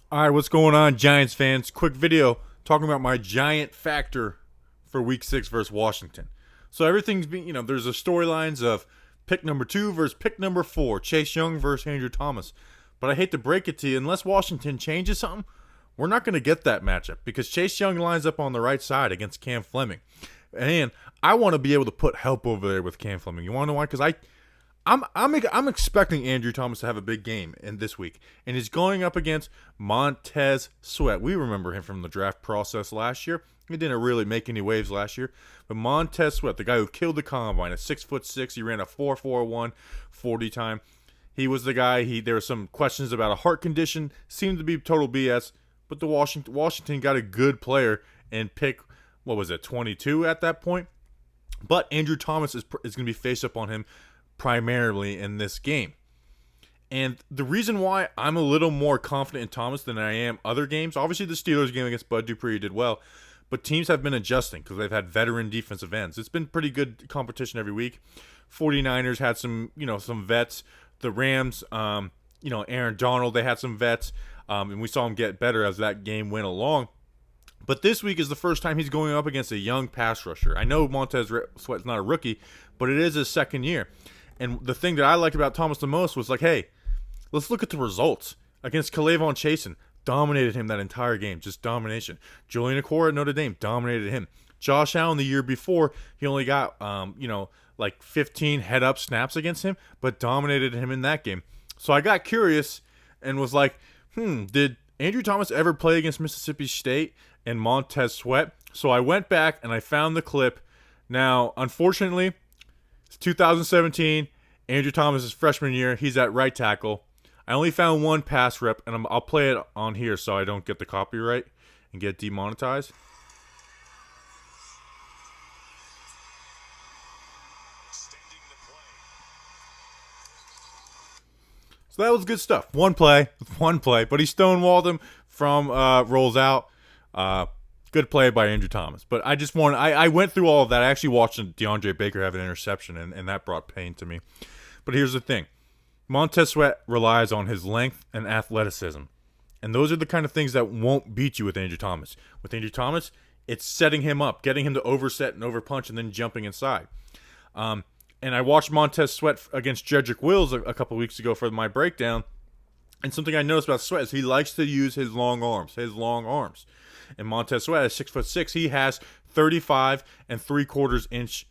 All right, what's going on, Giants fans? Quick video talking about my Giant factor for Week 6 versus Washington. So everything's being, there's the storylines of pick number 2 versus pick number 4, Chase Young versus Andrew Thomas. But I hate to break it to you, unless Washington changes something, we're not going to get that matchup because Chase Young lines up on the right side against Cam Fleming. And I want to be able to put help over there with Cam Fleming. You want to know why? Because I'm expecting Andrew Thomas to have a big game in this week, and he's going up against Montez Sweat. We remember him from the draft process last year. He didn't really make any waves last year, but Montez Sweat, the guy who killed the combine, at 6'6", he ran a 4.41 40 time. He was the guy. There were some questions about a heart condition. Seemed to be total BS, but the Washington got a good player and pick 22 at that point. But Andrew Thomas is going to be faced up on him primarily in this game. And the reason why I'm a little more confident in Thomas than I am other games, obviously the Steelers game against Bud Dupree did well, but teams have been adjusting because they've had veteran defensive ends. It's been pretty good competition every week. 49ers had some vets. The Rams, Aaron Donald, they had some vets, and we saw him get better as that game went along. But this week is the first time he's going up against a young pass rusher. I know Montez Sweat's not a rookie, but it is his second year. And the thing that I liked about Thomas the most was hey, let's look at the results. Against K'Lavon Chasen, dominated him that entire game, just domination. Julian Okwara at Notre Dame dominated him. Josh Allen the year before, he only got 15 head-up snaps against him, but dominated him in that game. So I got curious and was like, did Andrew Thomas ever play against Mississippi State and Montez Sweat? So I went back and I found the clip. Now, unfortunately, it's 2017, Andrew Thomas' freshman year. He's at right tackle. I only found one pass rep, and I'll play it on here so I don't get the copyright and get demonetized. So that was good stuff. One play, but he stonewalled him from rolls out. Good play by Andrew Thomas. But I went through all of that. I actually watched DeAndre Baker have an interception, and that brought pain to me. But here's the thing. Montez Sweat relies on his length and athleticism. And those are the kind of things that won't beat you with Andrew Thomas. With Andrew Thomas, it's setting him up, getting him to overset and overpunch, and then jumping inside. And I watched Montez Sweat against Jedrick Wills a couple weeks ago for my breakdown. And something I noticed about Sweat is he likes to use his long arms. And Montez Sweat is 6'6". He has 35 3/4 inch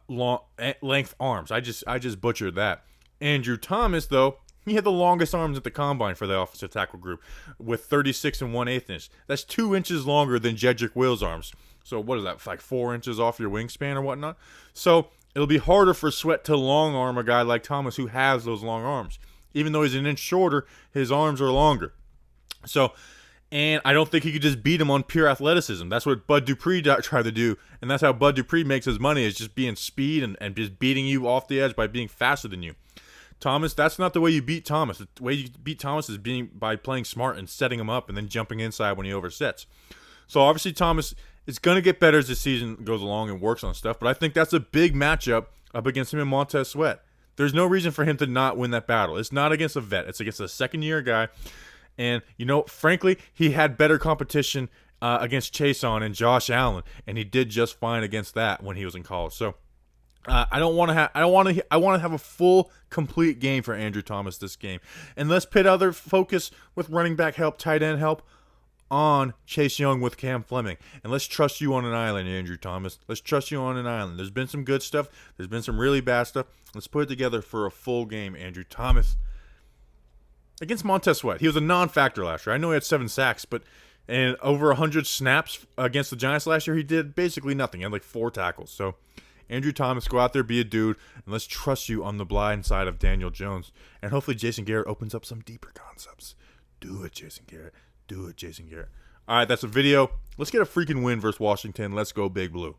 long length arms. I just butchered that. Andrew Thomas, though, he had the longest arms at the combine for the offensive tackle group with 36 1/8 inch. That's 2 inches longer than Jedrick Wills' arms. So what is that, like 4 inches off your wingspan or whatnot? So it'll be harder for Sweat to long arm a guy like Thomas who has those long arms. Even though he's an inch shorter, his arms are longer. And I don't think he could just beat him on pure athleticism. That's what Bud Dupree tried to do, and that's how Bud Dupree makes his money, is just being speed and just beating you off the edge by being faster than you. Thomas, that's not the way you beat Thomas. The way you beat Thomas is by playing smart and setting him up and then jumping inside when he oversets. So obviously Thomas is going to get better as the season goes along and works on stuff, but I think that's a big matchup up against him and Montez Sweat. There's no reason for him to not win that battle. It's not against a vet. It's against a second-year guy. And, frankly, he had better competition against Chason and Josh Allen, and he did just fine against that when he was in college. So I want to have a full, complete game for Andrew Thomas this game. And let's put other focus with running back help, tight end help on Chase Young with Cam Fleming. And let's trust you on an island, Andrew Thomas. Let's trust you on an island. There's been some good stuff. There's been some really bad stuff. Let's put it together for a full game, Andrew Thomas. Against Montez Sweat, he was a non-factor last year. I know he had 7 sacks, but and over 100 snaps against the Giants last year, he did basically nothing. He had 4 tackles. So, Andrew Thomas, go out there, be a dude, and let's trust you on the blind side of Daniel Jones. And hopefully Jason Garrett opens up some deeper concepts. Do it, Jason Garrett. Do it, Jason Garrett. All right, that's a video. Let's get a freaking win versus Washington. Let's go Big Blue.